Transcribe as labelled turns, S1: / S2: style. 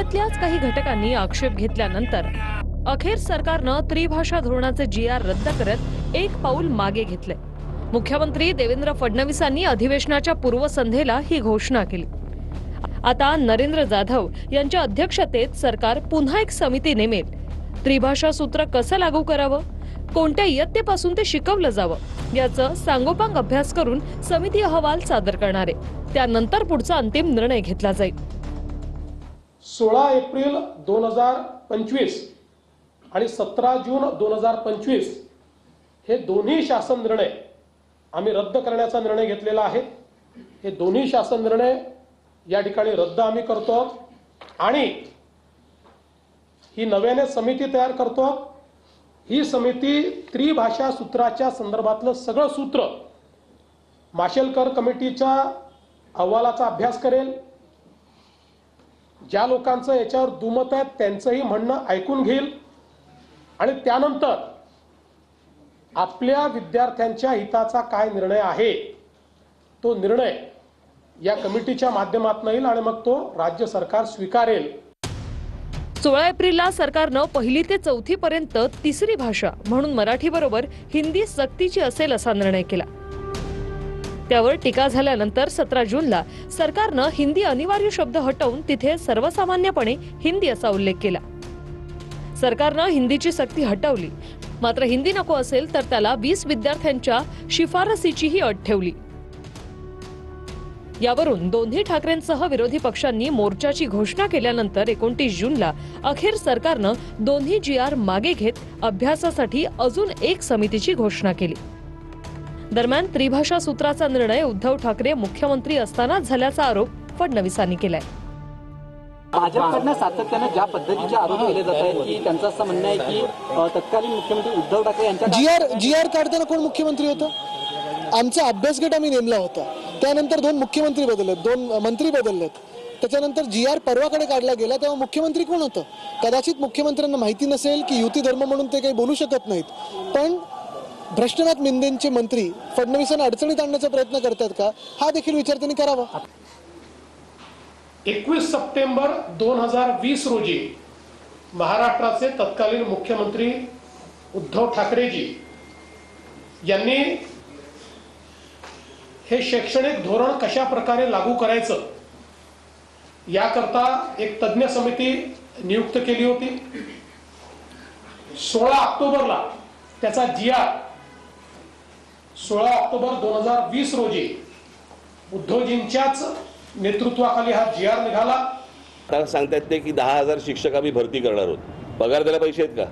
S1: राज्यातल्याच काही घटकांनी आक्षेप घेतल्यानंतर अखेर सरकारनं त्रिभाषा धोरणाचे GR रद्द करत एक पाऊल मागे घेतले। मुख्यमंत्री देवेंद्र फडणवीसांनी अधिवेशनाच्या पूर्वसंध्येला ही घोषणा केली। आता नरेंद्र जाधव यांच्या अध्यक्षतेत सरकार पुन्हा एक समिती नेमेल। त्रिभाषा सूत्र कसं लागू करावं, कोणत्या इयत्तेपासून ते शिकवलं जावं याचं सांगोपांग अभ्यास करून समिती अहवाल सादर करणार आहे। त्यानंतर पुढचा अंतिम निर्णय घेतला जाईल।
S2: 16 एप्रिल 2025 आणि 17 जून 2025 हे दोन्ही शासन निर्णय आम्ही रद्द करण्याचा निर्णय घेतलेला आहे। हे दोन्ही शासन निर्णय या ठिकाणी रद्द आम्ही करतो आणि ही नव्याने समिती तयार करतो। ही समिती त्रिभाषा सूत्राच्या संदर्भातलं सगळं सूत्र माशेलकर कमिटीच्या अहवालाचा अभ्यास करेल। ज्या लोकांचं याच्यावर दुमत आहे त्यांचंही म्हणणं ऐकून घेईल आणि त्यानंतर आपल्या विद्यार्थ्यांच्या हिताचा काय निर्णय आहे तो निर्णय या कमिटीच्या माध्यमातून येईल आणि मग तो राज्य सरकार स्वीकारेल।
S1: 16 एप्रिलला सरकारनं 1ली ते 4थी पर्यंत तिसरी भाषा म्हणून मराठी बरोबर हिंदी सक्तीची असेल असा निर्णय केला। त्यावर टीका झाल्यानंतर 17 जूनला सरकारनं हिंदी अनिवार्य शब्द हटवून तिथे सर्वसामान्यपणे हिंदी असा उल्लेख केला। सरकारनं हिंदीची सक्ती हटवली, मात्र हिंदी नको असेल तर त्याला 20 विद्यार्थ्यांच्या शिफारसीचीही अट ठेवली। यावरून दोन्ही ठाकरेंसह विरोधी पक्षांनी मोर्चाची घोषणा केल्यानंतर 29 जूनला अखेर सरकारनं दोन्ही GR मागे घेत अभ्यासासाठी अजून एक समितीची घोषणा केली। दरम्यान त्रिभाषा सूत्राचा निर्णय उद्धव ठाकरे मुख्यमंत्री असतानाच झाल्याचा आरोप फडणवीसांनी केलाय।
S3: भाजपकडनं सातत्याने ज्या पद्धतीचे आरोप केले जात आहेत की त्यांचं असं म्हणणं आहे की तत्कालीन मुख्यमंत्री उद्धव ठाकरे यांच्या
S4: GR काढताना कोण मुख्यमंत्री होतं? आमचा अभ्यास गट आम्ही नेमला होता। त्यानंतर 2 मुख्यमंत्री बदललेत, 2 मंत्री बदललेत। त्याच्यानंतर GR परवाकडे काढला गेला तेव्हा मुख्यमंत्री कोण होतं? कदाचित मुख्यमंत्र्यांना माहिती नसेल की युती धर्म म्हणून ते काही बोलू शकत नाहीत, पण भ्रष्टनाथ मिंदेंचे मंत्री फडणवीसांना अडचणीत आणण्याचा प्रयत्न करतात का हा देखील विचार त्यांनी करावा।
S2: 21 सप्टेंबर 2020 रोजी महाराष्ट्राचे तत्कालीन मुख्यमंत्री उद्धव ठाकरेजी यांनी हे शैक्षणिक धोरण कशा प्रकारे लागू करायचं याकरता एक तज्ञ समिती नियुक्त केली होती। 16 ऑक्टोबरला त्याचा GR 16 ऑक्टोबर 2020 रोजी उद्धवजींच्याच नेतृत्वाखाली हा GR निघाला।
S5: आता सांगतात ते की 10,000 शिक्षक आम्ही भरती करणार आहोत। पगार द्यायला पैसे आहेत का?